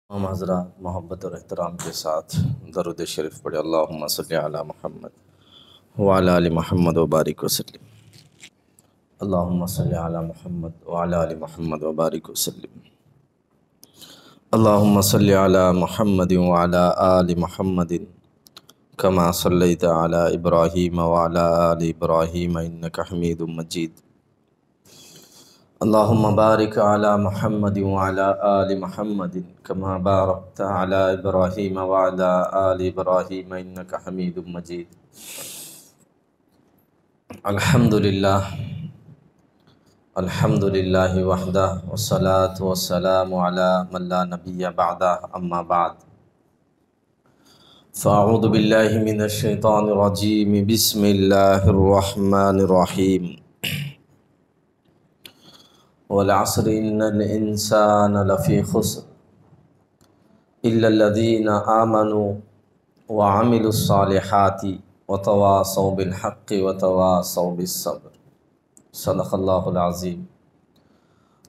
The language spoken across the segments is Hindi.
हम हज़रात मोहब्बत और एहतराम के साथ दरूद शरीफ पढ़े। अल्लाहुम्मा सल्ली अला मुहम्मद व अला आलि मुहम्मद व बारिक वसल्लिम। अल्लाहुम्मा सल्ली अला मुहम्मद व अला आलि मुहम्मद व बारिक वसल्लिम। अल्लाहुम्मा सल्ली अला मुहम्मद व अला आलि मुहम्मद कमा सल्लैता अला इब्राहीम व अला आलि इब्राहीम इन्नका हमीदुम मजीद। अल्लाहुम्मा बारिक अला मुहम्मद व अला आलि मुहम्मद कमा बारकता अला इब्राहीम व अला आलि इब्राहीम इन्नका हमीदुम मजीद। अल्हम्दुलिल्लाह अल्हम्दुलिल्लाहि वहदह वस्सलातु वस्सलामु अला मन ला नबिय्य बअदह अम्मा बाद। फ़अऊज़ु बिल्लाहि मिनश शैतानिर रजीम बिस्मिल्लाहिर रहमानिर रहीम। वल अस्र इन्नल इंसाना लफ़ी खुस्र इल्लल्लज़ीना आमनु व अमिलुस्सालिहाति व तवासौ बिल हक़्क़ि व तवासौ बिस्सब्र। सदक़ल्लाहुल अज़ीम।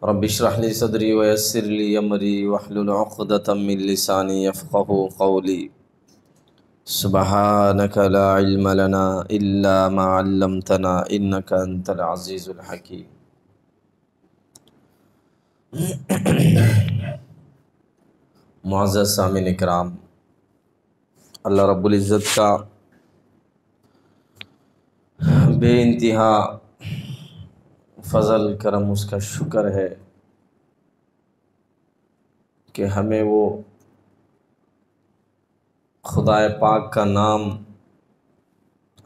रब्बि इश्रह ली सदरी व यस्सिर ली अमरी वहलुल उक़दतम मिन लिसानी यफ़क़हू क़ौली। सुब्हानका ला इल्म लना इल्ला मा अल्लमतना इन्नका अंतल अज़ीज़ुल हकीम। मुअज़्ज़ज़ सामिन इकराम, अल्लाह रब्बुल इज़्ज़त का बेइंतिहा फ़ज़ल करम, उसका शुक्र है कि हमें वो खुदाए पाक का नाम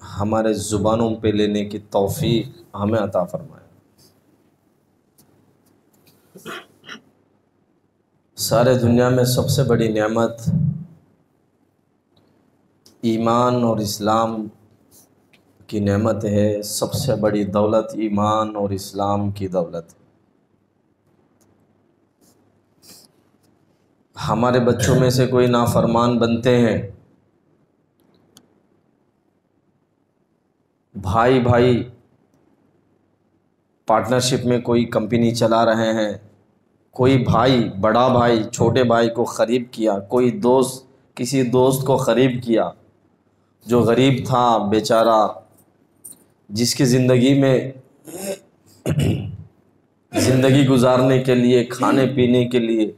हमारे ज़ुबानों पे लेने की तौफ़ीक़ हमें अता फ़रमाया। सारे दुनिया में सबसे बड़ी नेमत ईमान और इस्लाम की नेमत है। सबसे बड़ी दौलत ईमान और इस्लाम की दौलत। हमारे बच्चों में से कोई नाफरमान बनते हैं, भाई भाई पार्टनरशिप में कोई कंपनी चला रहे हैं, कोई भाई बड़ा भाई छोटे भाई को ख़रीब किया, कोई दोस्त किसी दोस्त को ख़रीब किया जो गरीब था बेचारा, जिसकी ज़िंदगी में ज़िंदगी गुजारने के लिए, खाने पीने के लिए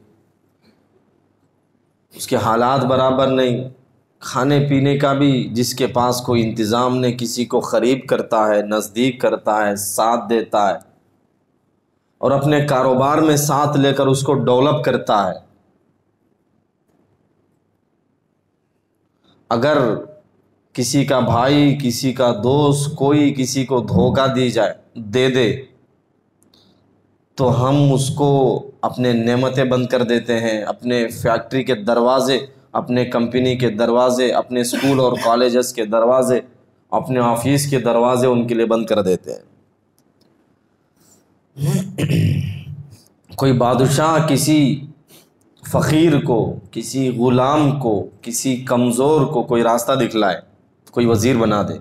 उसके हालात बराबर नहीं, खाने पीने का भी जिसके पास कोई इंतज़ाम नहीं, किसी को ख़रीब करता है, नज़दीक करता है, साथ देता है और अपने कारोबार में साथ लेकर उसको डेवलप करता है। अगर किसी का भाई, किसी का दोस्त, कोई किसी को धोखा दे दे तो हम उसको अपने नेमतें बंद कर देते हैं, अपने फैक्ट्री के दरवाज़े, अपने कंपनी के दरवाज़े, अपने स्कूल और कॉलेजेस के दरवाज़े, अपने ऑफिस के दरवाज़े उनके लिए बंद कर देते हैं। कोई बादशाह किसी फ़कीर को, किसी ग़ुलाम को, किसी कमज़ोर को कोई रास्ता दिखलाए, कोई वज़ीर बना दे।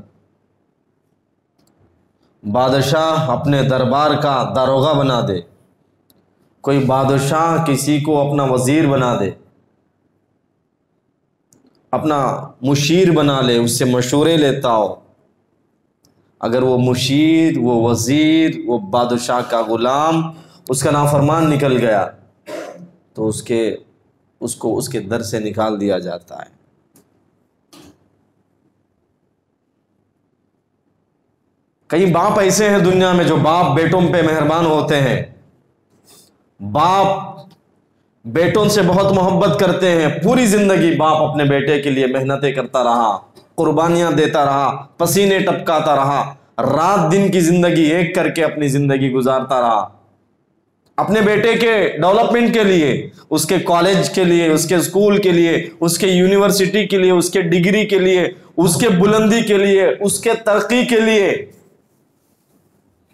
बादशाह अपने दरबार का दारोगा बना दे, कोई बादशाह किसी को अपना वज़ीर बना दे, अपना मुशीर बना ले, उससे मशवरे लेता हो। अगर वो मुशीर, वो वज़ीर, वो बादशाह का ग़ुलाम उसका नाफरमान निकल गया तो उसको उसके दर से निकाल दिया जाता है। कई बाप ऐसे हैं दुनिया में जो बाप बेटों पे मेहरबान होते हैं, बाप बेटों से बहुत मोहब्बत करते हैं। पूरी ज़िंदगी बाप अपने बेटे के लिए मेहनतें करता रहा, कुर्बानियाँ देता रहा, पसीने टपकाता रहा, रात दिन की ज़िंदगी एक करके अपनी ज़िंदगी गुजारता रहा अपने बेटे के डेवलपमेंट के लिए, उसके कॉलेज के लिए, उसके स्कूल के लिए, उसके यूनिवर्सिटी के लिए, उसके डिग्री के लिए, उसके बुलंदी के लिए, उसके तरक्की के लिए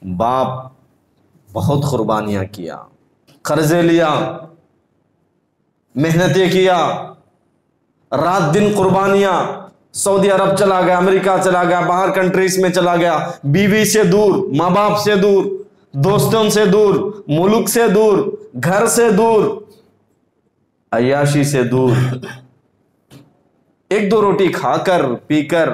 बाप बहुत कुर्बानियाँ किया, कर्जे लिया, मेहनतें किया, रात दिन कुर्बानियाँ। सऊदी अरब चला गया, अमेरिका चला गया, बाहर कंट्रीज में चला गया, बीवी से दूर, माँ बाप से दूर, दोस्तों से दूर, मुल्क से दूर, घर से दूर, अय्याशी से दूर, एक दो रोटी खाकर पीकर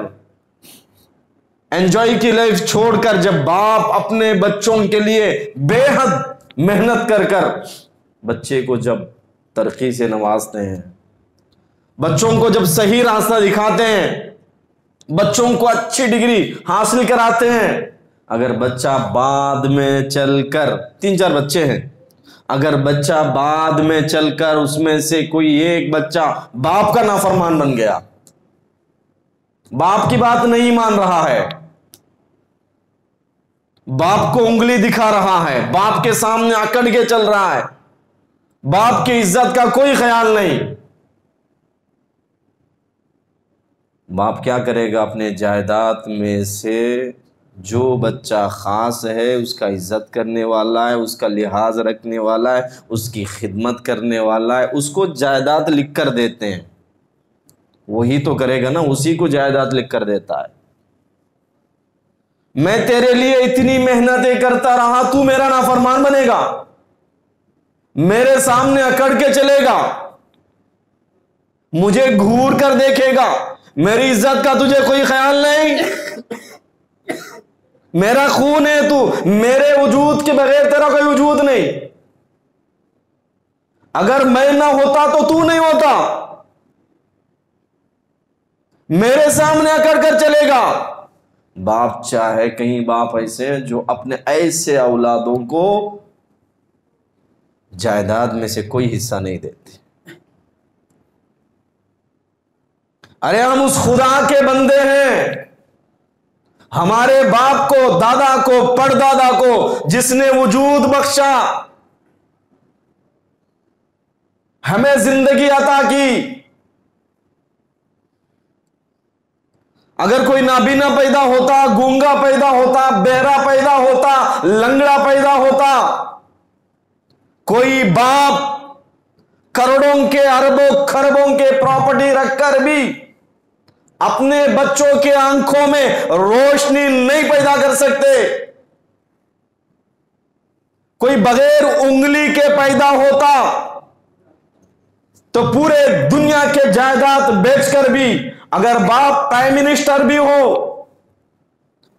एंजॉय की लाइफ छोड़कर जब बाप अपने बच्चों के लिए बेहद मेहनत कर कर बच्चे को जब तरक्की से नवाजते हैं, बच्चों को जब सही रास्ता दिखाते हैं, बच्चों को अच्छी डिग्री हासिल कराते हैं, अगर बच्चा बाद में चलकर, 3-4 बच्चे हैं, अगर बच्चा बाद में चलकर उसमें से कोई एक बच्चा बाप का नाफरमान बन गया, बाप की बात नहीं मान रहा है, बाप को उंगली दिखा रहा है, बाप के सामने अकड़ के चल रहा है, बाप की इज्जत का कोई ख्याल नहीं, बाप क्या करेगा? अपने जायदाद में से जो बच्चा खास है, उसका इज्जत करने वाला है, उसका लिहाज रखने वाला है, उसकी खिदमत करने वाला है, उसको जायदाद लिख कर देते हैं। वही तो करेगा ना, उसी को जायदाद लिख कर देता है। मैं तेरे लिए इतनी मेहनतें करता रहा, तू मेरा नाफरमान बनेगा, मेरे सामने अकड़ के चलेगा, मुझे घूर कर देखेगा, मेरी इज्जत का तुझे कोई ख्याल नहीं, मेरा खून है तू, मेरे वजूद के बगैर तेरा कोई वजूद नहीं, अगर मैं ना होता तो तू नहीं होता, मेरे सामने अकड़ कर चलेगा। बाप चाहे, कहीं बाप ऐसे हैं जो अपने ऐसे औलादों को जायदाद में से कोई हिस्सा नहीं देते। अरे हम उस खुदा के बंदे हैं, हमारे बाप को, दादा को, परदादा को जिसने वजूद बख्शा, हमें जिंदगी अता की। अगर कोई नाबीना पैदा होता, गूंगा पैदा होता, बहरा पैदा होता, लंगड़ा पैदा होता, कोई बाप करोड़ों के, अरबों खरबों के प्रॉपर्टी रखकर भी अपने बच्चों के आंखों में रोशनी नहीं पैदा कर सकते, कोई बगैर उंगली के पैदा होता तो पूरे दुनिया के जायदाद बेचकर भी, अगर बाप प्राइम मिनिस्टर भी हो,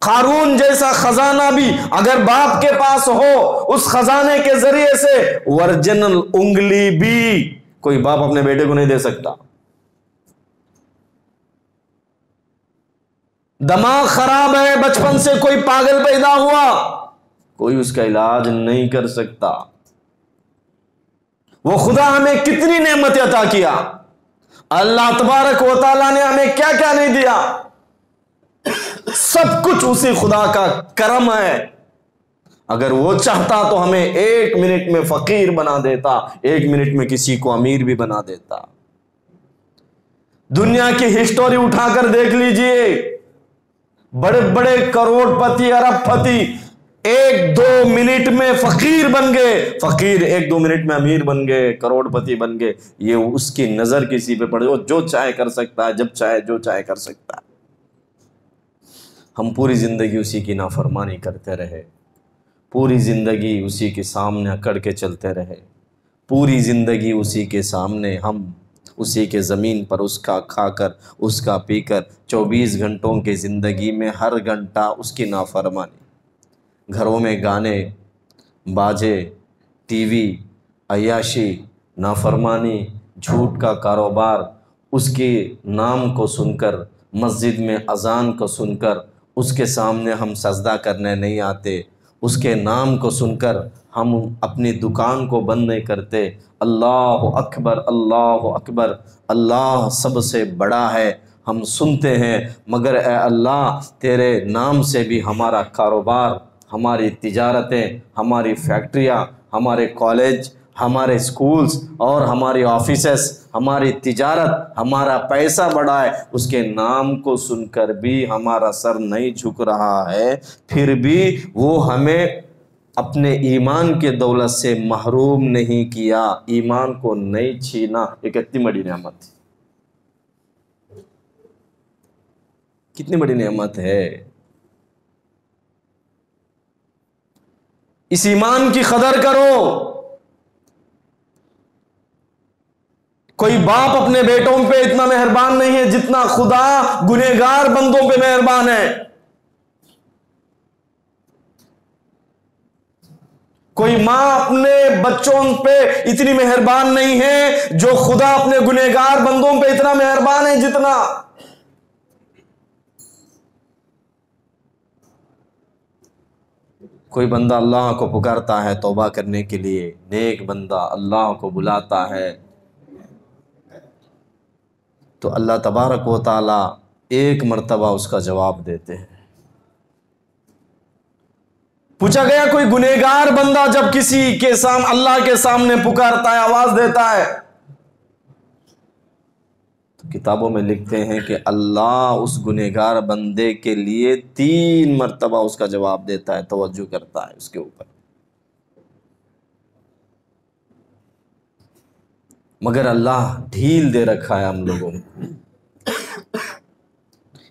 कारून जैसा खजाना भी अगर बाप के पास हो, उस खजाने के जरिए से ओरिजिनल उंगली भी कोई बाप अपने बेटे को नहीं दे सकता। दिमाग खराब है, बचपन से कोई पागल पैदा हुआ, कोई उसका इलाज नहीं कर सकता। वो खुदा हमें कितनी नेमतें अता किया, अल्लाह तबारक व तआला ने हमें क्या क्या नहीं दिया, सब कुछ उसी खुदा का करम है। अगर वो चाहता तो हमें 1 मिनट में फकीर बना देता, 1 मिनट में किसी को अमीर भी बना देता। दुनिया की हिस्टोरी उठाकर देख लीजिए, बड़े बड़े करोड़पति, अरबपति 1-2 मिनट में फकीर बन गए, फकीर 1-2 मिनट में अमीर बन गए, करोड़पति बन गए। ये उसकी नजर किसी पे पड़े, वो जो चाहे कर सकता है, जब चाहे जो चाहे कर सकता है। हम पूरी जिंदगी उसी की नाफरमानी करते रहे, पूरी जिंदगी उसी के सामने अकड़ के चलते रहे, पूरी जिंदगी उसी के सामने हम उसी के ज़मीन पर उसका खाकर उसका पीकर 24 घंटों की ज़िंदगी में हर घंटा उसकी नाफरमानी। घरों में गाने बाजे, टीवी, अय्याशी, नाफरमानी, झूठ का कारोबार, उसके नाम को सुनकर, मस्जिद में अज़ान को सुनकर उसके सामने हम सजदा करने नहीं आते, उसके नाम को सुनकर हम अपनी दुकान को बंद नहीं करते। अल्लाह अकबर, अल्लाह अकबर, अल्लाह सबसे बड़ा है हम सुनते हैं, मगर ए अल्लाह तेरे नाम से भी हमारा कारोबार, हमारी तिजारतें, हमारी फैक्ट्रियाँ, हमारे कॉलेज, हमारे स्कूल्स और हमारी ऑफिसेस, हमारी तिजारत, हमारा पैसा बढ़ा है, उसके नाम को सुनकर भी हमारा सर नहीं झुक रहा है, फिर भी वो हमें अपने ईमान के दौलत से महरूम नहीं किया, ईमान को नहीं छीना। ये कितनी बड़ी नेमत है, कितनी बड़ी नेमत है। इस ईमान की कदर करो। कोई बाप अपने बेटों पे इतना मेहरबान नहीं है जितना खुदा गुनहगार बंदों पे मेहरबान है। कोई मां अपने बच्चों पे इतनी मेहरबान नहीं है जो खुदा अपने गुनहगार बंदों पे इतना मेहरबान है जितना। कोई बंदा अल्लाह को पुकारता है तौबा करने के लिए, नेक बंदा अल्लाह को बुलाता है तो अल्लाह तबारक व तआला एक मर्तबा उसका जवाब देते हैं। पूछा गया कोई गुनहगार बंदा जब किसी के सामने अल्लाह के सामने पुकारता है, आवाज देता है, तो किताबों में लिखते हैं कि अल्लाह उस गुनहगार बंदे के लिए 3 मर्तबा उसका जवाब देता है, तवज्जो करता है उसके ऊपर। मगर अल्लाह ढील दे रखा है हम लोगों को।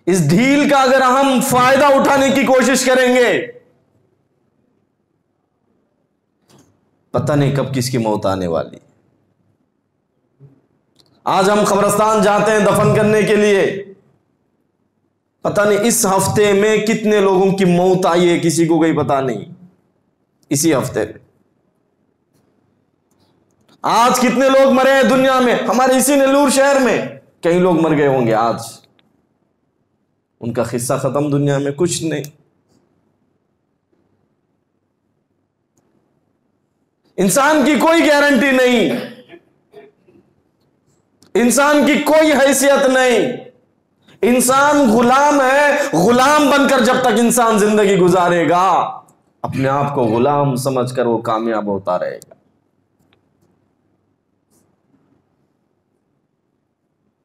इस ढील का अगर हम फायदा उठाने की कोशिश करेंगे, पता नहीं कब किसकी मौत आने वाली। आज हम कब्रिस्तान जाते हैं दफन करने के लिए, पता नहीं इस हफ्ते में कितने लोगों की मौत आई है, किसी को कोई पता नहीं। इसी हफ्ते में आज कितने लोग मरे हैं दुनिया में। हमारे इसी नेल्लूर शहर में कई लोग मर गए होंगे आज, उनका किस्सा खत्म, दुनिया में कुछ नहीं। इंसान की कोई गारंटी नहीं, इंसान की कोई हैसियत नहीं। इंसान गुलाम है, गुलाम बनकर जब तक इंसान जिंदगी गुजारेगा अपने आप को गुलाम समझकर वो कामयाब होता रहेगा।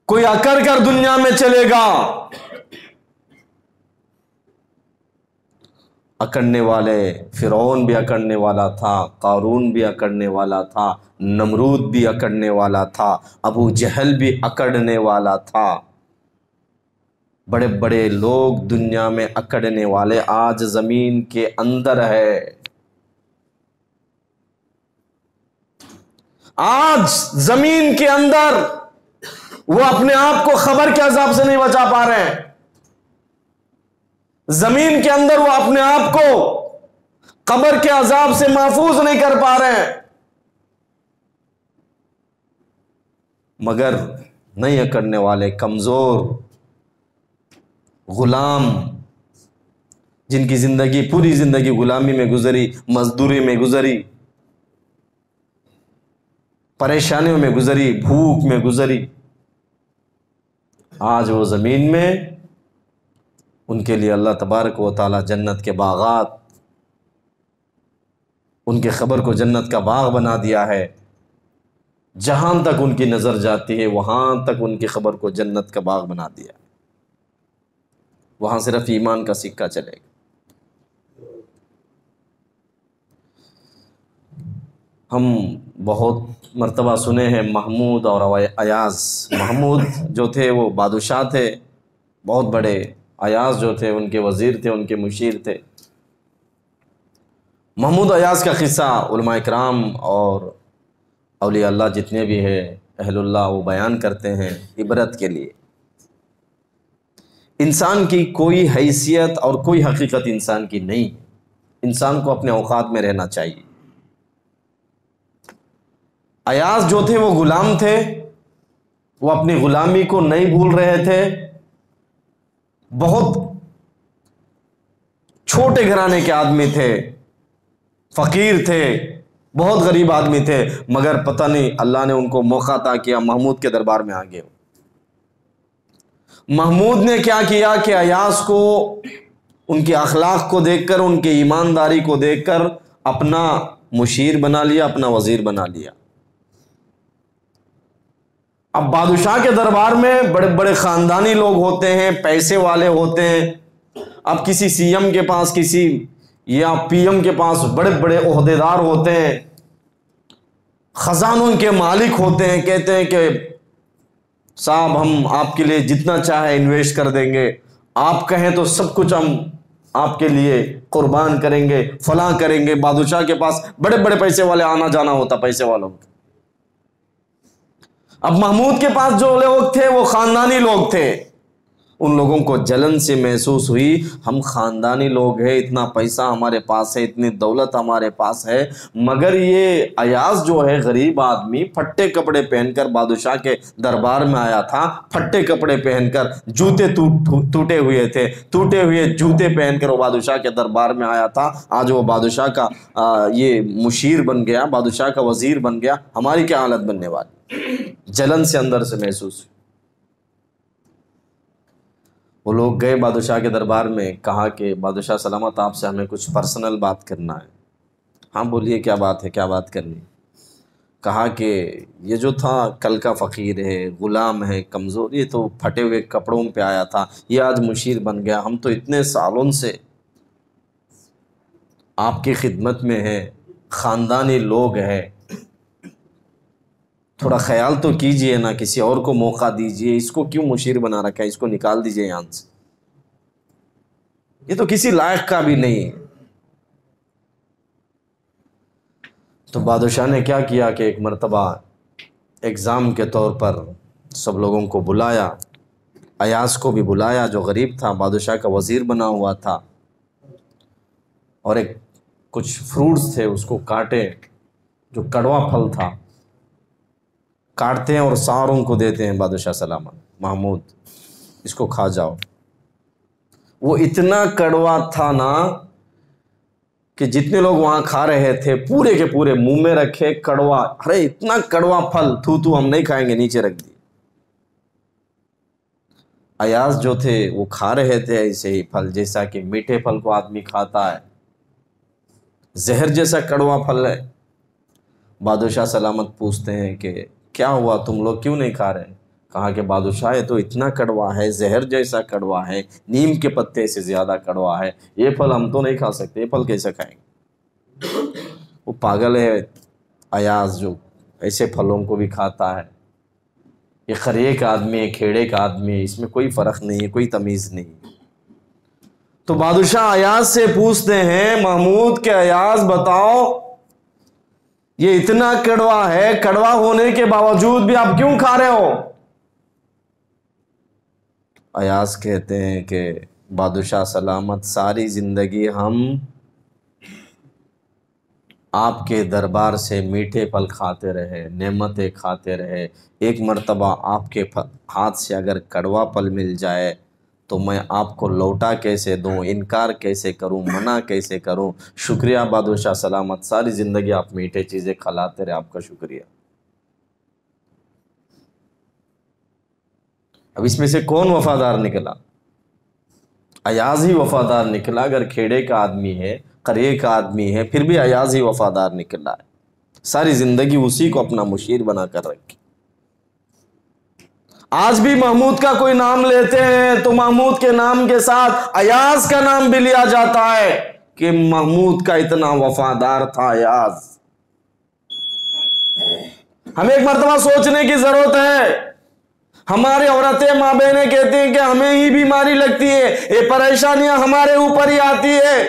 कोई अकड़ कर दुनिया में चलेगा, अकड़ने वाले फिरौन भी अकड़ने वाला था, कारून भी अकड़ने वाला था, नमरूद भी अकड़ने वाला था, अबू जहल भी अकड़ने वाला था। बड़े बड़े लोग दुनिया में अकड़ने वाले आज जमीन के अंदर है। आज जमीन के अंदर वो अपने आप को खबर के अजाब से नहीं बचा पा रहे हैं। जमीन के अंदर वो अपने आप को कब्र के अजाब से महफूज नहीं कर पा रहे हैं। मगर नहीं अकड़ने वाले कमजोर गुलाम, जिनकी जिंदगी पूरी जिंदगी गुलामी में गुजरी, मजदूरी में गुजरी, परेशानियों में गुजरी, भूख में गुजरी, आज वो जमीन में, उनके लिए अल्लाह तबारक व तआला जन्नत के बागात, उनके खबर को जन्नत का बाग बना दिया है। जहां तक उनकी नजर जाती है वहां तक उनकी खबर को जन्नत का बाग बना दिया। वहां सिर्फ ईमान का सिक्का चलेगा। हम बहुत मर्तबा सुने हैं महमूद और अयाज। महमूद जो थे वो बादशाह थे, बहुत बड़े। अयाज जो थे उनके वज़ीर थे, उनके मुशीर थे। महमूद अयाज का क़िस्सा उलमा इकराम और औलिया अल्लाह जितने भी हैं अहलुल्लाह वो बयान करते हैं इबरत के लिए। इंसान की कोई हैसियत और कोई हकीकत इंसान की नहीं। इंसान को अपने औकात में रहना चाहिए। अयाज जो थे वो गुलाम थे, वो अपनी गुलामी को नहीं भूल रहे थे। बहुत छोटे घराने के आदमी थे, फकीर थे, बहुत गरीब आदमी थे, मगर पता नहीं अल्लाह ने उनको मौका अता किया, महमूद के दरबार में आ गए। महमूद ने क्या किया कि अयाज को उनके अखलाक को देखकर, उनके ईमानदारी को देखकर अपना मुशीर बना लिया, अपना वजीर बना लिया। अब बादशाह के दरबार में बड़े बड़े खानदानी लोग होते हैं, पैसे वाले होते हैं। अब किसी सीएम के पास, किसी या पीएम के पास बड़े बड़े ओहदेदार होते हैं, खजानों के मालिक होते हैं। कहते हैं कि साहब हम आपके लिए जितना चाहे इन्वेस्ट कर देंगे, आप कहें तो सब कुछ हम आपके लिए कुर्बान करेंगे, फलां करेंगे। बादशाह के पास बड़े बड़े पैसे वाले आना जाना होता, पैसे वालों का। अब महमूद के पास जो लोग थे वो खानदानी लोग थे। उन लोगों को जलन से महसूस हुई, हम खानदानी लोग हैं, इतना पैसा हमारे पास है, इतनी दौलत हमारे पास है, मगर ये अयाज जो है गरीब आदमी फट्टे कपड़े पहनकर बादशाह के दरबार में आया था। फट्टे कपड़े पहनकर, जूते टूटे हुए थे, टूटे हुए जूते पहनकर वो बादशाह के दरबार में आया था। आज वो बादशाह का ये मुशीर बन गया, बादशाह का वजीर बन गया। हमारी क्या हालत बनने वाली? जलन से अंदर से महसूस हुई। वो लोग गए बादशाह के दरबार में, कहा कि बादशाह सलामत, आपसे हमें कुछ पर्सनल बात करना है। हाँ बोलिए, क्या बात है, क्या बात करनी? कहा कि ये जो था कल का फ़कीर है, ग़ुलाम है, कमज़ोर, ये तो फटे हुए कपड़ों पे आया था, ये आज मुशीर बन गया। हम तो इतने सालों से आपकी खिदमत में हैं, ख़ानदानी लोग हैं, थोड़ा ख्याल तो कीजिए ना, किसी और को मौका दीजिए। इसको क्यों मुशीर बना रखा है? इसको निकाल दीजिए यहाँ से, ये तो किसी लायक का भी नहीं है। तो बादशाह ने क्या किया कि एक मर्तबा एग्ज़ाम के तौर पर सब लोगों को बुलाया, अयाज को भी बुलाया जो गरीब था, बादशाह का वज़ीर बना हुआ था, और एक कुछ फ्रूट्स थे उसको काटे, जो कड़वा फल था, काटते हैं और सारों को देते हैं। बादशाह सलामत, महमूद इसको खा जाओ। वो इतना कड़वा था ना कि जितने लोग वहाँ खा रहे थे पूरे के पूरे मुंह में रखे कड़वा। अरे इतना कड़वा फल, थू हम नहीं खाएंगे, नीचे रख दिए। अयाज जो थे वो खा रहे थे ऐसे ही फल, जैसा कि मीठे फल को आदमी खाता है, जहर जैसा कड़वा फल है। बादशाह सलामत पूछते हैं कि क्या हुआ, तुम लोग क्यों नहीं खा रहे? कहा कि बादशाह ये तो इतना कड़वा है, जहर जैसा कड़वा है, नीम के पत्ते से ज़्यादा कड़वा है, ये फल हम तो नहीं खा सकते, ये फल कैसे खाएंगे? वो पागल है अयाज जो ऐसे फलों को भी खाता है। ये खरिये का आदमी है, खेड़े का आदमी है, इसमें कोई फ़र्क नहीं है, कोई तमीज़ नहीं। तो बादशाह अयाज से पूछते हैं, महमूद के अयाज बताओ, ये इतना कड़वा है, कड़वा होने के बावजूद भी आप क्यों खा रहे हो? अयाज कहते हैं कि बादशाह सलामत, सारी ज़िंदगी हम आपके दरबार से मीठे फल खाते रहे, नेमतें खाते रहे, एक मर्तबा आपके हाथ से अगर कड़वा फल मिल जाए तो मैं आपको लौटा कैसे दूं, इनकार कैसे करूं, मना कैसे करूं? शुक्रिया बादशाह सलामत, सारी ज़िंदगी आप मीठे चीज़ें खिलाते रहे, आपका शुक्रिया। अब इसमें से कौन वफादार निकला? अयाज ही वफादार निकला। अगर खेड़े का आदमी है, करिए का आदमी है, फिर भी अयाज ही वफादार निकला है। सारी ज़िंदगी उसी को अपना मुशीर बना कर रखी। आज भी महमूद का कोई नाम लेते हैं तो महमूद के नाम के साथ अयाज का नाम भी लिया जाता है कि महमूद का इतना वफादार था अयाज। हमें एक मर्तबा सोचने की जरूरत है। हमारी औरतें माँ बहनें कहती हैं कि हमें ही बीमारी लगती है, ये परेशानियां हमारे ऊपर ही आती है।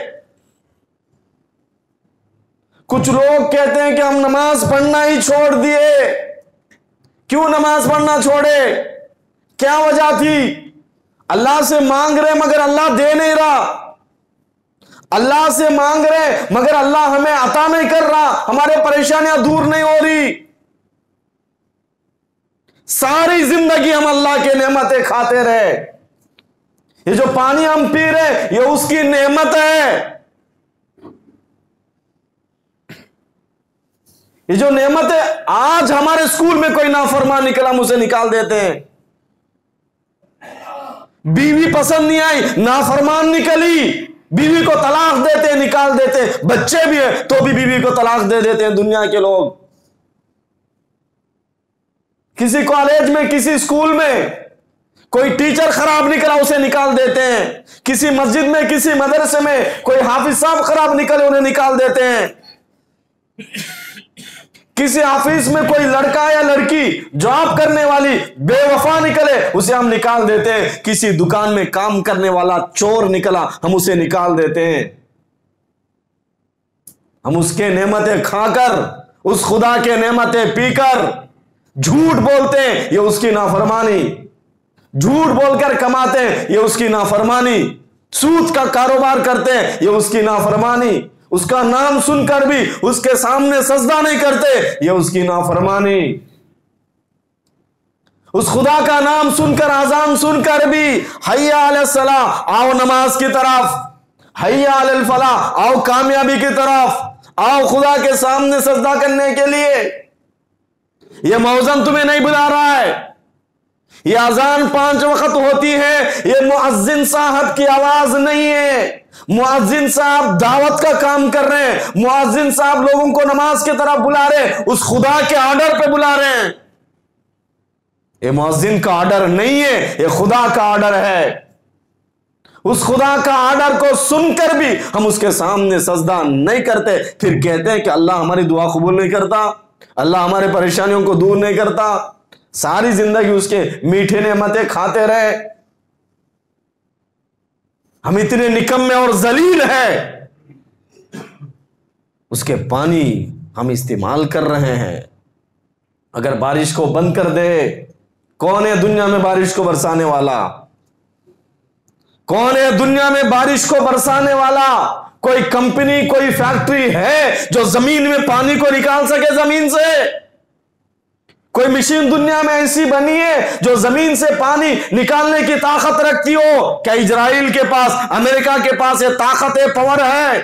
कुछ लोग कहते हैं कि हम नमाज पढ़ना ही छोड़ दिए। क्यों नमाज पढ़ना छोड़े? क्या वजह थी? अल्लाह से मांग रहे मगर अल्लाह दे नहीं रहा, अल्लाह से मांग रहे मगर अल्लाह हमें अता नहीं कर रहा, हमारे परेशानियां दूर नहीं हो रही। सारी जिंदगी हम अल्लाह के नेमतें खाते रहे। ये जो पानी हम पी रहे ये उसकी नेमत है। ये जो नेमत है, आज हमारे स्कूल में कोई नाफरमान निकला, हम उसे निकाल देते हैं। बीवी पसंद नहीं आई, नाफरमान निकली, बीवी को तलाक देते हैं, निकाल देते हैं। बच्चे भी है तो भी बीवी को तलाक दे देते हैं दुनिया के लोग। किसी कॉलेज में, किसी स्कूल में कोई टीचर खराब निकला, उसे निकाल देते हैं। किसी मस्जिद में, किसी मदरसे में कोई हाफिज साहब खराब निकले, उन्हें निकाल देते हैं। किसी ऑफिस में कोई लड़का या लड़की जॉब करने वाली बेवफा निकले, उसे हम निकाल देते हैं। किसी दुकान में काम करने वाला चोर निकला, हम उसे निकाल देते हैं। हम उसके नेमतें खाकर, उस खुदा के नेमतें पीकर झूठ बोलते हैं, ये उसकी नाफरमानी। झूठ बोलकर कमाते हैं, ये उसकी नाफरमानी। सूद का कारोबार करते हैं, ये उसकी नाफरमानी। उसका नाम सुनकर भी उसके सामने सजदा नहीं करते, ये उसकी नाफरमानी। उस खुदा का नाम सुनकर, आजान सुनकर भी हय्या अलस सलाह, आओ नमाज की तरफ, हय्या अलल फलाह, आओ कामयाबी की तरफ, आओ खुदा के सामने सजदा करने के लिए, यह मौजम तुम्हें नहीं बुला रहा है। यह अजान 5 वक्त होती है, यह मुअज्जिन साहब की आवाज नहीं है। मुअज्जिन साहब दावत का काम कर रहे हैं, मुअज्जिन साहब लोगों को नमाज की तरफ बुला रहे हैं, उस खुदा के ऑर्डर पे बुला रहे हैं। यह मुअज्जिन का ऑर्डर नहीं है, यह खुदा का ऑर्डर है। उस खुदा का ऑर्डर को सुनकर भी हम उसके सामने सजदा नहीं करते, फिर कहते हैं कि अल्लाह हमारी दुआ कबूल नहीं करता, अल्लाह हमारे परेशानियों को दूर नहीं करता। सारी जिंदगी उसके मीठे नेमतें खाते रहे, हम इतने निकम्मे और जलील हैं, उसके पानी हम इस्तेमाल कर रहे हैं। अगर बारिश को बंद कर दे, कौन है दुनिया में बारिश को बरसाने वाला? कौन है दुनिया में बारिश को बरसाने वाला? कोई कंपनी, कोई फैक्ट्री है जो जमीन में पानी को निकाल सके जमीन से? कोई मशीन दुनिया में ऐसी बनी है जो जमीन से पानी निकालने की ताकत रखती हो? क्या इजराइल के पास, अमेरिका के पास ये ताकत है, पावर है?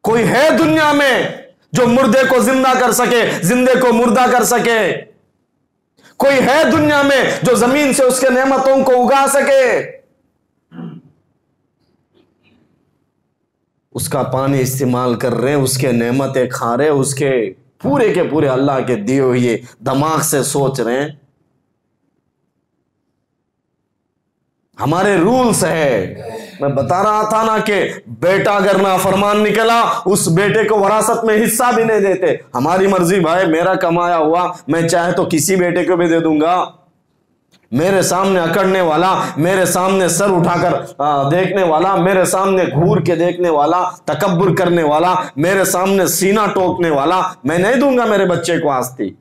कोई है दुनिया में जो मुर्दे को जिंदा कर सके, जिंदे को मुर्दा कर सके? कोई है दुनिया में जो जमीन से उसके नेमतों को उगा सके? उसका पानी इस्तेमाल कर रहे, उसके नेमतें खा रहे, उसके पूरे के पूरे अल्लाह के दिए हुए दिमाग से सोच रहे हैं। हमारे रूल्स है। मैं बता रहा था ना कि बेटा अगर नाफरमान निकला, उस बेटे को वरासत में हिस्सा भी नहीं देते। हमारी मर्जी भाई, मेरा कमाया हुआ मैं चाहे तो किसी बेटे को भी दे दूंगा। मेरे सामने अकड़ने वाला, मेरे सामने सर उठाकर देखने वाला, मेरे सामने घूर के देखने वाला, तकब्बुर करने वाला, मेरे सामने सीना टोकने वाला, मैं नहीं दूंगा मेरे बच्चे को आस्ती।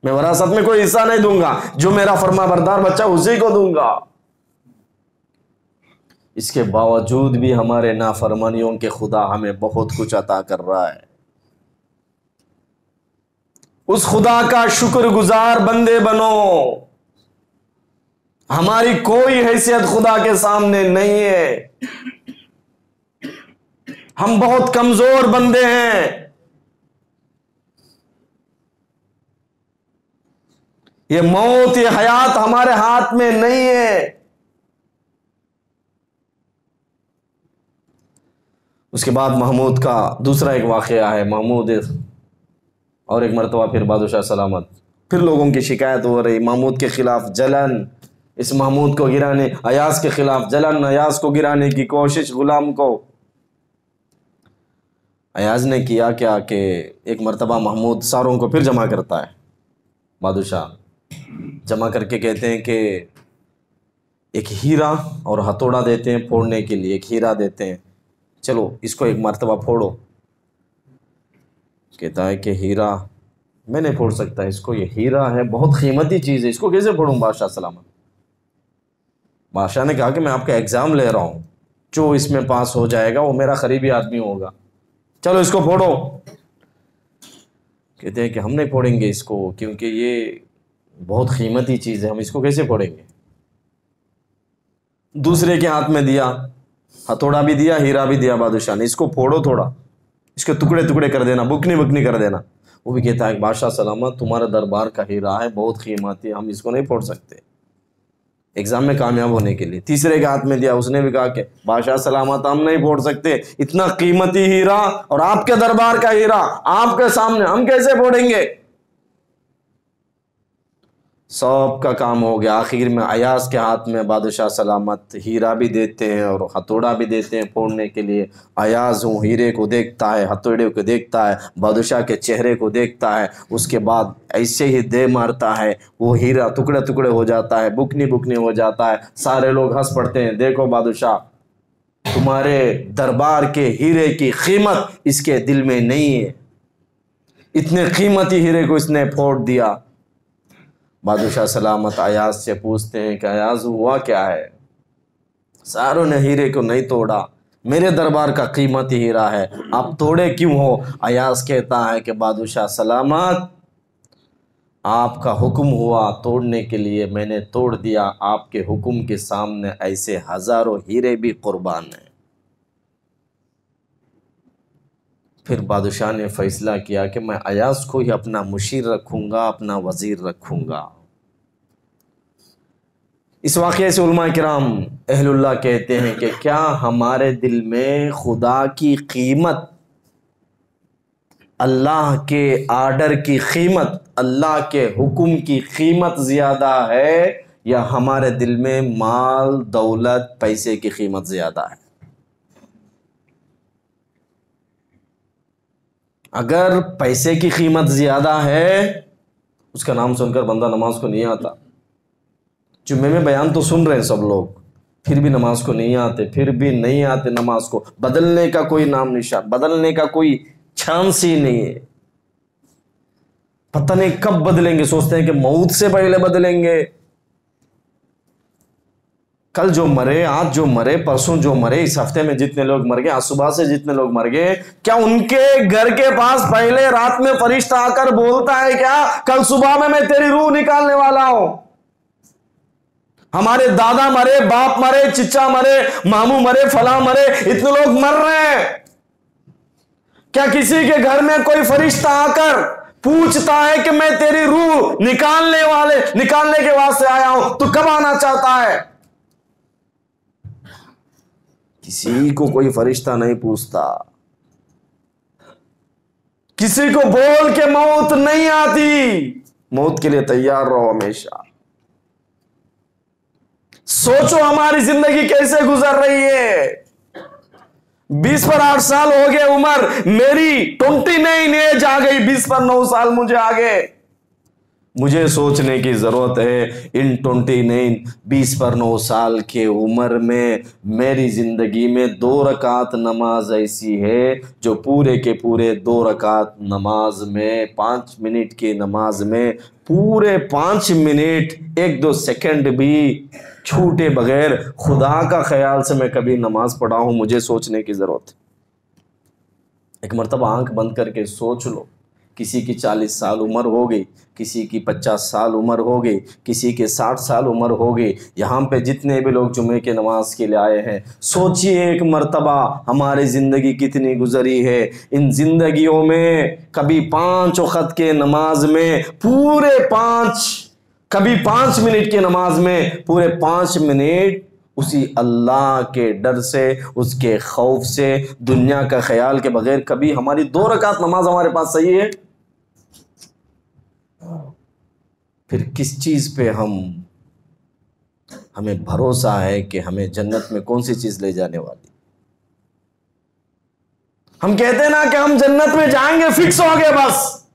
मैं वरासत में कोई हिस्सा नहीं दूंगा, जो मेरा फरमाबरदार बच्चा उसी को दूंगा। इसके बावजूद भी हमारे नाफरमानियों के खुदा हमें बहुत कुछ अता कर रहा है। उस खुदा का शुक्रगुजार बंदे बनो। हमारी कोई हैसियत खुदा के सामने नहीं है, हम बहुत कमजोर बंदे हैं। ये मौत, ये हयात हमारे हाथ में नहीं है। उसके बाद महमूद का दूसरा एक वाक़या है। महमूद और एक मरतबा फिर बादशाह सलामत, फिर लोगों की शिकायत हो रही, महमूद के खिलाफ जलन, इस महमूद को गिराने, अयाज के खिलाफ जलन, अयाज को गिराने की कोशिश, गुलाम को। अयाज ने किया क्या कि एक मरतबा महमूद सारों को फिर जमा करता है। बादशाह जमा करके कहते हैं कि एक हीरा और हथौड़ा देते हैं फोड़ने के लिए, एक हीरा देते हैं, चलो इसको एक मरतबा फोड़ो। कहता है कि हीरा मैं नहीं फोड़ सकता इसको, ये हीरा है, बहुत कीमती चीज़ है, इसको कैसे फोड़ूं बादशाह सलामत? बादशाह ने कहा कि मैं आपका एग्ज़ाम ले रहा हूँ, जो इसमें पास हो जाएगा वो मेरा करीबी आदमी होगा, चलो इसको फोड़ो। कहते हैं कि हम नहीं फोड़ेंगे इसको, क्योंकि ये बहुत कीमती चीज़ है, हम इसको कैसे फोड़ेंगे? दूसरे के हाथ में दिया, हथौड़ा भी दिया, हीरा भी दिया बादशाह ने, इसको फोड़ो, थोड़ा इसके टुकड़े टुकड़े कर देना, बुकनी बुकनी कर देना। वो भी कहता है बादशाह सलामत, तुम्हारा दरबार का हीरा है, बहुत कीमती है, हम इसको नहीं फोड़ सकते एग्जाम में कामयाब होने के लिए। तीसरे के हाथ में दिया, उसने भी कहा कि बादशाह सलामत हम नहीं फोड़ सकते, इतना कीमती हीरा और आपके दरबार का हीरा आपके सामने हम कैसे फोड़ेंगे? सब का काम हो गया। आखिर में अयाज के हाथ में बादशाह सलामत हीरा भी देते हैं और हथौड़ा भी देते हैं फोड़ने के लिए। अयाज वो हीरे को देखता है, हथौड़े को देखता है, बादशाह के चेहरे को देखता है, उसके बाद ऐसे ही दे मारता है, वो हीरा टुकड़े टुकड़े हो जाता है, बुकनी बुकनी हो जाता है। सारे लोग हंस पड़ते हैं, देखो बादशाह तुम्हारे दरबार के हीरे की कीमत इसके दिल में नहीं है, इतने कीमती हीरे को इसने फोड़ दिया। बादशाह सलामत अयाज से पूछते हैं कि अयाज हुआ क्या है? सारों ने हीरे को नहीं तोड़ा, मेरे दरबार का कीमती हीरा है, आप तोड़े क्यों हो? अयाज कहता है कि बादशाह सलामत, आपका हुक्म हुआ तोड़ने के लिए, मैंने तोड़ दिया। आपके हुक्म के सामने ऐसे हजारों हीरे भी कुर्बान हैं। फिर बादशाह ने फैसला किया कि मैं अयाज को ही अपना मुशीर रखूंगा, अपना वजीर रखूंगा। इस वाक़े से उलमा किराम अहलुल्लाह कहते हैं कि क्या हमारे दिल में खुदा की कीमत, अल्लाह के आर्डर की कीमत, अल्लाह के हुक्म की कीमत ज़्यादा है, या हमारे दिल में माल दौलत पैसे की कीमत ज़्यादा है? अगर पैसे की कीमत ज़्यादा है, उसका नाम सुनकर बंदा नमाज को नहीं आता। जुम्मे में बयान तो सुन रहे हैं सब लोग, फिर भी नमाज को नहीं आते, फिर भी नहीं आते नमाज को। बदलने का कोई नाम निशान, बदलने का कोई चांस ही नहीं है। पता नहीं कब बदलेंगे, सोचते हैं कि मौत से पहले बदलेंगे। कल जो मरे, आज जो मरे, परसों जो मरे, इस हफ्ते में जितने लोग मर गए, आज सुबह से जितने लोग मर गए, क्या उनके घर के पास पहले रात में फरिश्ता आकर बोलता है क्या कल सुबह में मैं तेरी रूह निकालने वाला हूं? हमारे दादा मरे, बाप मरे, चिच्चा मरे, मामू मरे, फला मरे, इतने लोग मर रहे हैं। क्या किसी के घर में कोई फरिश्ता आकर पूछता है कि मैं तेरी रूह निकालने के वास्ते आया हूं, तू कब आना चाहता है? किसी को कोई फरिश्ता नहीं पूछता। किसी को बोल के मौत नहीं आती। मौत के लिए तैयार रहो हमेशा। सोचो हमारी जिंदगी कैसे गुजर रही है। 20 पर 8 साल हो गए उम्र मेरी, 29 एज आ गई, 20 पर 9 साल मुझे आ गए। मुझे सोचने की जरूरत है, इन 20 पर 9 साल के उम्र में मेरी जिंदगी में 2 रकात नमाज ऐसी है जो पूरे के पूरे 2 रकात नमाज में 5 मिनट की नमाज में पूरे 5 मिनट 1-2 सेकंड भी छूटे बगैर खुदा का ख्याल से मैं कभी नमाज पढ़ा हूं। मुझे सोचने की जरूरत है। एक मर्तबा आंख बंद करके सोच लो, किसी की 40 साल उम्र हो गई, किसी की 50 साल उम्र हो गई, किसी के 60 साल उम्र हो गई। यहाँ पे जितने भी लोग जुमे के नमाज के लिए आए हैं, सोचिए एक मर्तबा हमारी ज़िंदगी कितनी गुजरी है। इन जिंदगियों में कभी 5 वक़्त के नमाज में पूरे 5, कभी 5 मिनट की नमाज में पूरे 5 मिनट उसी अल्लाह के डर से, उसके खौफ से, दुनिया का ख्याल के बगैर कभी हमारी 2 रकात नमाज हमारे पास सही है? फिर किस चीज पे हमें भरोसा है कि हमें जन्नत में कौन सी चीज ले जाने वाली? हम कहते हैं ना कि हम जन्नत में जाएंगे, फिक्स हो गए बस,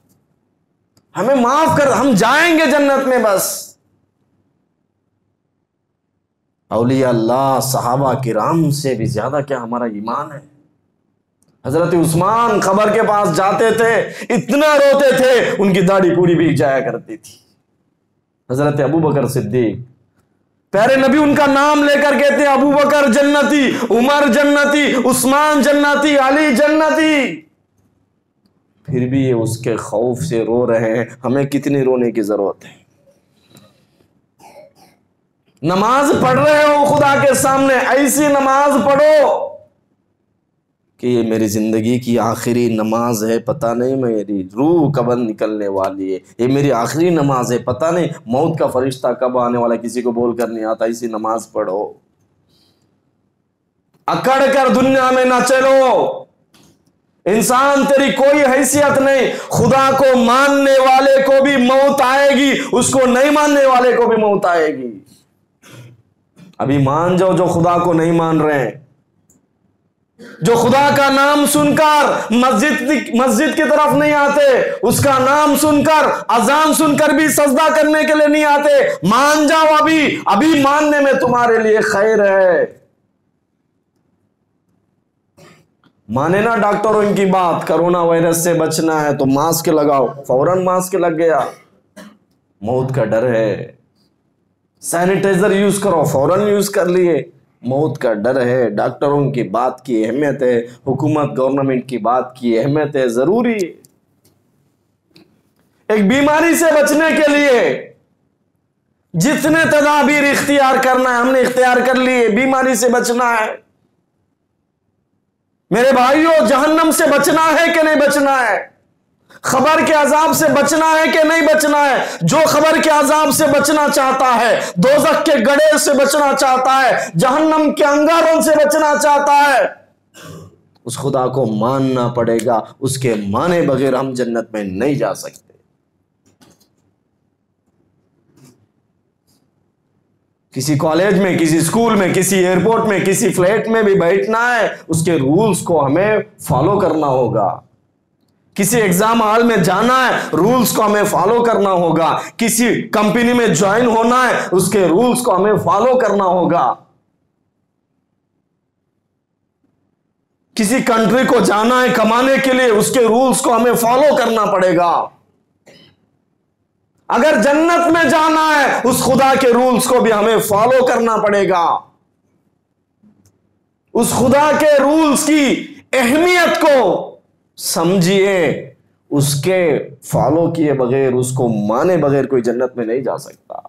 हमें माफ कर, हम जाएंगे जन्नत में बस। औलिया अल्लाह सहाबा किराम से भी ज्यादा क्या हमारा ईमान है? हजरत उस्मान कब्र के पास जाते थे, इतना रोते थे, उनकी दाढ़ी पूरी भीग जाया करती थी। हजरत अबू बकर सिद्दीक, प्यारे नबी उनका नाम लेकर कहते हैं अबू बकर जन्नती, उमर जन्नती, उस्मान जन्नती, अली जन्नती। फिर भी ये उसके खौफ से रो रहे हैं। हमें कितनी रोने की जरूरत है? नमाज पढ़ रहे हो खुदा के सामने, ऐसी नमाज पढ़ो कि ये मेरी जिंदगी की आखिरी नमाज है, पता नहीं मेरी रूह कब निकलने वाली है, ये मेरी आखिरी नमाज है, पता नहीं मौत का फरिश्ता कब आने वाला, किसी को बोल कर नहीं आता। ऐसी नमाज पढ़ो। अकड़ कर दुनिया में ना चलो। इंसान तेरी कोई हैसियत नहीं। खुदा को मानने वाले को भी मौत आएगी, उसको नहीं मानने वाले को भी मौत आएगी। अभी मान जाओ जो खुदा को नहीं मान रहे हैं, जो खुदा का नाम सुनकर मस्जिद की तरफ नहीं आते, उसका नाम सुनकर, अजान सुनकर भी सजदा करने के लिए नहीं आते, मान जाओ अभी मानने में तुम्हारे लिए खैर है। माने ना डॉक्टरों की बात, कोरोना वायरस से बचना है तो मास्क लगाओ, फौरन मास्क लग गया। मौत का डर है, सैनिटाइजर यूज करो, फौरन यूज कर लिए। मौत का डर है, डॉक्टरों की बात की अहमियत है, हुकूमत गवर्नमेंट की बात की अहमियत है, जरूरी है। एक बीमारी से बचने के लिए जितने तदाबीर इख्तियार करना है हमने इख्तियार कर लिए। बीमारी से बचना है मेरे भाइयों, जहन्नम से बचना है कि नहीं बचना है, खबर के अजाब से बचना है कि नहीं बचना है। जो खबर के अजाब से बचना चाहता है, दोज़ख के गड़े से बचना चाहता है, जहन्नम के अंगारों से बचना चाहता है, उस खुदा को मानना पड़ेगा। उसके माने बगैर हम जन्नत में नहीं जा सकते। किसी कॉलेज में, किसी स्कूल में, किसी एयरपोर्ट में, किसी फ्लाइट में भी बैठना है, उसके रूल्स को हमें फॉलो करना होगा। किसी एग्जाम हॉल में जाना है, रूल्स को हमें फॉलो करना होगा। किसी कंपनी में ज्वाइन होना है, उसके रूल्स को हमें फॉलो करना होगा। किसी कंट्री को जाना है कमाने के लिए, उसके रूल्स को हमें फॉलो करना पड़ेगा। अगर जन्नत में जाना है, उस खुदा के रूल्स को भी हमें फॉलो करना पड़ेगा। उस खुदा के रूल्स की अहमियत को समझिए। उसके फॉलो किए बगैर, उसको माने बगैर कोई जन्नत में नहीं जा सकता।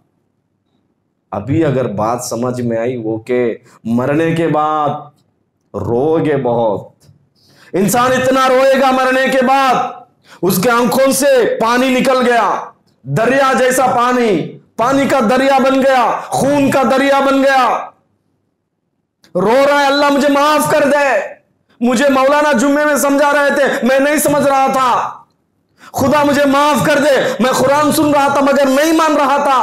अभी अगर बात समझ में आई वो के मरने के बाद रोगे बहुत। इंसान इतना रोएगा मरने के बाद, उसके आंखों से पानी निकल गया, दरिया जैसा पानी, पानी का दरिया बन गया, खून का दरिया बन गया। रो रहा है, अल्लाह मुझे माफ कर दे। मुझे मौलाना जुम्मे में समझा रहे थे, मैं नहीं समझ रहा था। खुदा मुझे माफ कर दे, मैं कुरान सुन रहा था मगर नहीं मान रहा था।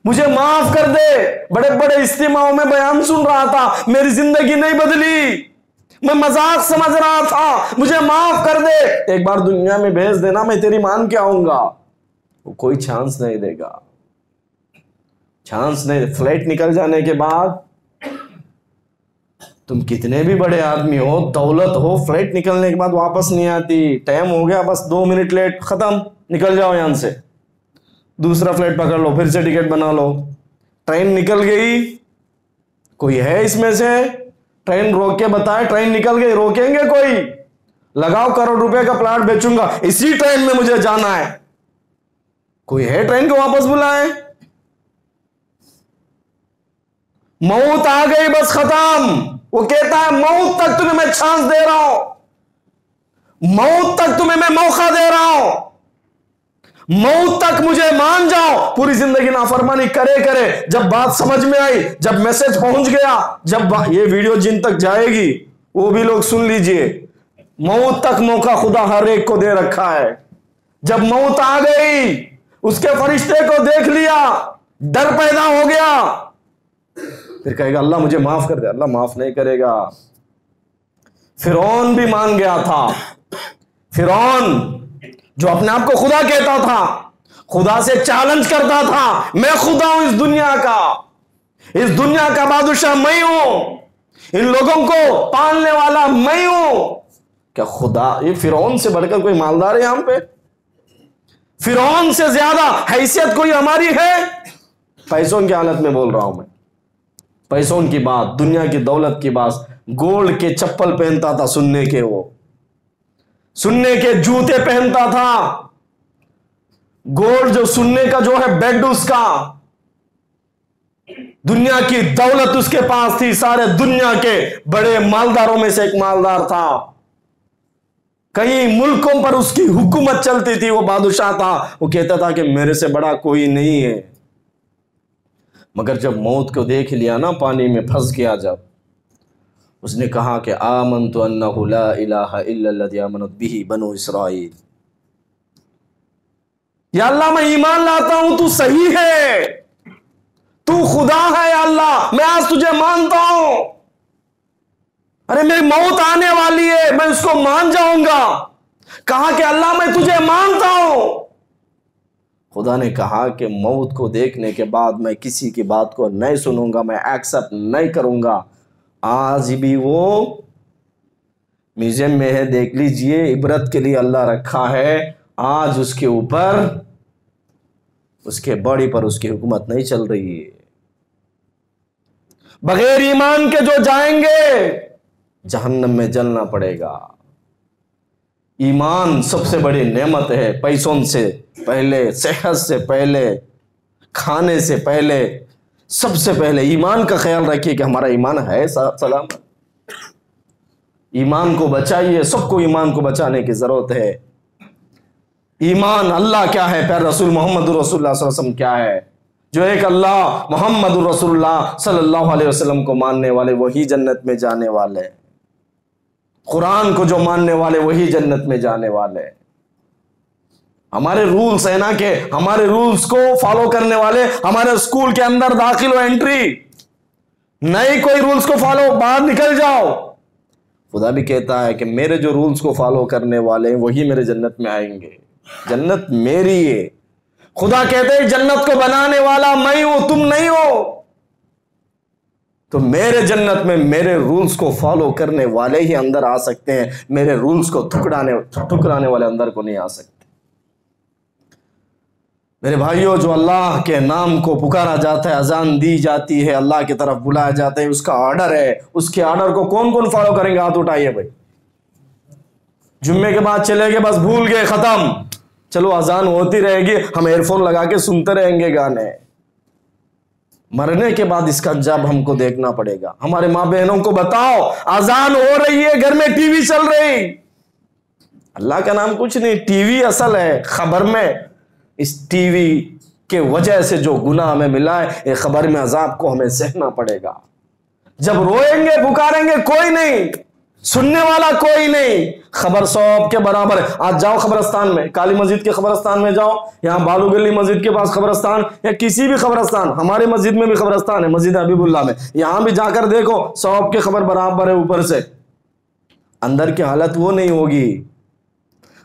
मुझे माफ कर दे, बड़े बड़े इस्तिमाओं में बयान सुन रहा था, मेरी जिंदगी नहीं बदली, मैं मजाक समझ रहा था, मुझे माफ कर दे। एक बार दुनिया में भेज देना, मैं तेरी मान के आऊंगा। वो कोई चांस नहीं देगा, चांस नहीं। फ्लाइट निकल जाने के बाद तुम कितने भी बड़े आदमी हो, दौलत हो, फ्लाइट निकलने के बाद वापस नहीं आती। टाइम हो गया, बस 2 मिनट लेट, खत्म, निकल जाओ यहां से, दूसरा फ्लाइट पकड़ लो, फिर से टिकट बना लो। ट्रेन निकल गई, कोई है इसमें से ट्रेन रोक के बताए ट्रेन निकल गई? रोकेंगे कोई? लगाओ करोड़ रुपए का प्लाट बेचूंगा, इसी ट्रेन में मुझे जाना है। कोई है ट्रेन को वापस बुलाए? मौत आ गई, बस खत्म। वो कहता है मौत तक तुम्हें मैं चांस दे रहा हूं, मौत तक तुम्हें मैं मौका दे रहा हूं, मौत तक मुझे मान जाओ। पूरी जिंदगी नाफरमानी करे करे, जब बात समझ में आई, जब मैसेज पहुंच गया, जब ये वीडियो जिन तक जाएगी वो भी लोग सुन लीजिए, मौत तक मौका खुदा हर एक को दे रखा है। जब मौत आ गई, उसके फरिश्ते को देख लिया, डर पैदा हो गया, फिर कहेगा अल्लाह मुझे माफ कर दे। अल्लाह माफ नहीं करेगा। फिरौन भी मान गया था। फिरौन जो अपने आप को खुदा कहता था, खुदा से चैलेंज करता था, मैं खुदा हूं इस दुनिया का बादशाह मैं हूं, इन लोगों को पालने वाला मैं हूं। क्या खुदा, ये फिरौन से बढ़कर कोई मालदार है यहां पे? फिरौन से ज्यादा हैसियत कोई हमारी है? पैसों की हालत में बोल रहा हूं मैं, पैसों की बात, दुनिया की दौलत की बात। गोल्ड के चप्पल पहनता था, सुन्ने के, वो सुन्ने के जूते पहनता था। गोल्ड जो सुन्ने का जो है बेड उसका, दुनिया की दौलत उसके पास थी, सारे दुनिया के बड़े मालदारों में से एक मालदार था। कई मुल्कों पर उसकी हुकूमत चलती थी, वो बादशाह था। वो कहता था कि मेरे से बड़ा कोई नहीं है। मगर जब मौत को देख लिया ना, पानी में फंस गया, जब उसने कहा कि आमनतु अन्नहु ला इलाहा इल्लल्लज़ी आमनत बिही बनु इसराइल, या अल्लाह मैं ईमान लाता हूं तू सही है, तू खुदा है या अल्लाह, मैं आज तुझे मानता हूं। अरे मेरी मौत आने वाली है, मैं उसको मान जाऊंगा। कहा कि अल्लाह मैं तुझे मानता हूं। खुदा ने कहा कि मौत को देखने के बाद मैं किसी की बात को नहीं सुनूंगा, मैं एक्सेप्ट नहीं करूंगा। आज भी वो म्यूजियम में है, देख लीजिए, इबरत के लिए अल्लाह रखा है। आज उसके ऊपर, उसके बॉडी पर उसकी हुकूमत नहीं चल रही है। बगैर ईमान के जो जाएंगे जहन्नम में जलना पड़ेगा। ईमान सबसे बड़ी नेमत है। पैसों से पहले, सेहत से पहले, खाने से पहले, सबसे पहले ईमान का ख्याल रखिए कि हमारा ईमान है सलामत। ईमान को बचाइए, सबको ईमान को बचाने की जरूरत है। ईमान अल्लाह क्या है, प्यारे रसूल मोहम्मद रसूलुल्लाह सल्लल्लाहु अलैहि वसल्लम क्या है। जो एक अल्लाह मोहम्मद रसूलुल्लाह सल्लल्लाहु अलैहि वसल्लम को मानने वाले वही जन्नत में जाने वाले। कुरान को जो मानने वाले वही जन्नत में जाने वाले। हमारे रूल्स है ना कि हमारे रूल्स को फॉलो करने वाले, हमारे स्कूल के अंदर दाखिल हो, एंट्री नहीं, कोई रूल्स को फॉलो, बाहर निकल जाओ। खुदा भी कहता है कि मेरे जो रूल्स को फॉलो करने वाले हैं वही मेरे जन्नत में आएंगे। जन्नत मेरी है। खुदा कहते हैं जन्नत को बनाने वाला मैं हूं, तुम नहीं हो। तो मेरे जन्नत में मेरे रूल्स को फॉलो करने वाले ही अंदर आ सकते हैं। मेरे रूल्स को ठुकराने वाले अंदर को नहीं आ सकते। मेरे भाइयों, जो अल्लाह के नाम को पुकारा जाता है, अजान दी जाती है, अल्लाह की तरफ बुलाया जाता है, उसका ऑर्डर है। उसके ऑर्डर को कौन कौन फॉलो करेंगे? हाथ उठाइए भाई। जुम्मे के बाद चले गए, बस भूल गए, खत्म। चलो अजान होती रहेगी, हम एयरफोन लगा के सुनते रहेंगे गाने। मरने के बाद इसका अंजाम हमको देखना पड़ेगा। हमारे माँ बहनों को बताओ, अजान हो रही है, घर में टीवी चल रही, अल्लाह का नाम कुछ नहीं, टीवी असल है। खबर में इस टीवी के वजह से जो गुनाह हमें मिला है, ये खबर में अजाब को हमें सहना पड़ेगा। जब रोएंगे पुकारेंगे, कोई नहीं सुनने वाला, कोई नहीं। खबर सब के बराबर है। आज जाओ खबरस्तान में, काली मस्जिद के खबरस्तान में जाओ, यहाँ बालू गली मस्जिद के पास खबरस्तान, या किसी भी खबरस्तान, हमारे मस्जिद में भी खबरस्तान है, मस्जिद हबीबुल्लाह में, यहां भी जाकर देखो, सब के खबर बराबर है। ऊपर से अंदर की हालत वो नहीं होगी।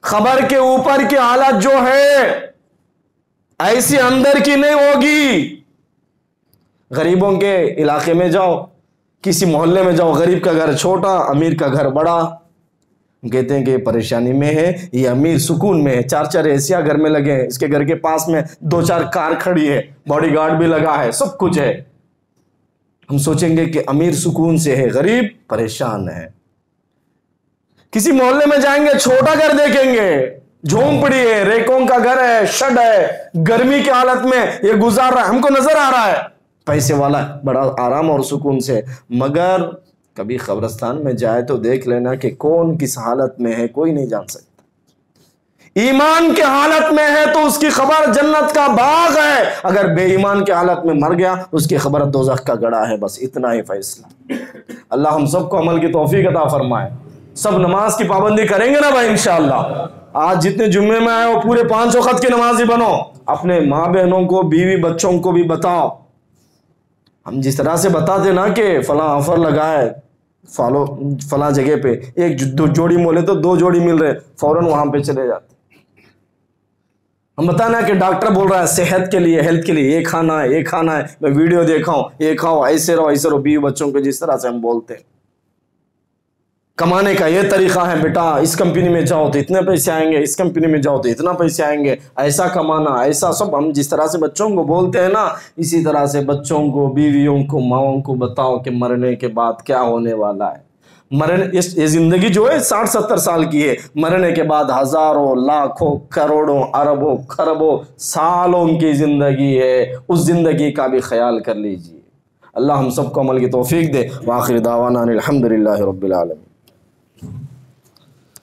खबर के ऊपर की हालत जो है ऐसी अंदर की नहीं होगी। गरीबों के इलाके में जाओ, किसी मोहल्ले में जाओ, गरीब का घर छोटा, अमीर का घर बड़ा। कहते हैं कि परेशानी में है, ये अमीर सुकून में है, 4-4 एसिया घर में लगे हैं, इसके घर के पास में 2-4 कार खड़ी है, बॉडीगार्ड भी लगा है, सब कुछ है। हम सोचेंगे कि अमीर सुकून से है, गरीब परेशान है। किसी मोहल्ले में जाएंगे, छोटा घर देखेंगे, झोंपड़ी है, रेकों का घर है, शड है, गर्मी की हालत में ये गुजार रहा है, हमको नजर आ रहा है पैसे वाला, बड़ा आराम और सुकून से। मगर कभी कब्रिस्तान में जाए तो देख लेना कि कौन किस हालत में है, कोई नहीं जान सकता। ईमान के हालत में है तो उसकी खबर जन्नत का बाग है, अगर बेईमान के हालत में मर गया उसकी खबर दोज़ख का गड़ा है। बस इतना ही फैसला। अल्लाह हम सबको अमल की तौफीक अता फरमाए। सब नमाज की पाबंदी करेंगे ना भाई इंशाअल्लाह। आज जितने जुम्मे में आए हो पूरे 5 वक्त की नमाजी बनो। अपने माँ बहनों को, बीवी बच्चों को भी बताओ। हम जिस तरह से बताते ना कि फला ऑफर लगा है, फला जगह पे एक जोड़ी मोले तो 2 जोड़ी मिल रहे, फौरन वहां पे चले जाते। हम बताना कि डॉक्टर बोल रहा है सेहत के लिए, हेल्थ के लिए ये खाना है, ये खाना है, मैं वीडियो देखा हूं, ये खाओ, ऐसे रहो, ऐसे रहो। बीवी बच्चों को जिस तरह से हम बोलते हैं, कमाने का ये तरीका है बेटा, इस कंपनी में जाओ तो इतने पैसे आएंगे, इस कंपनी में जाओ तो इतना पैसे आएंगे, ऐसा कमाना, ऐसा सब हम जिस तरह से बच्चों को बोलते हैं ना, इसी तरह से बच्चों को, बीवियों को, माओं को बताओ कि मरने के बाद क्या होने वाला है। ये जिंदगी जो है 60-70 साल की है, मरने के बाद हजारों, लाखों, करोड़ों, अरबों, खरबों सालों की जिंदगी है। उस जिंदगी का भी ख्याल कर लीजिए। अल्लाह हम सबको अमल की तौफीक दे। व आखिर दावाना अनिल हम्दुलिल्लाहि रब्बिल आलमीन।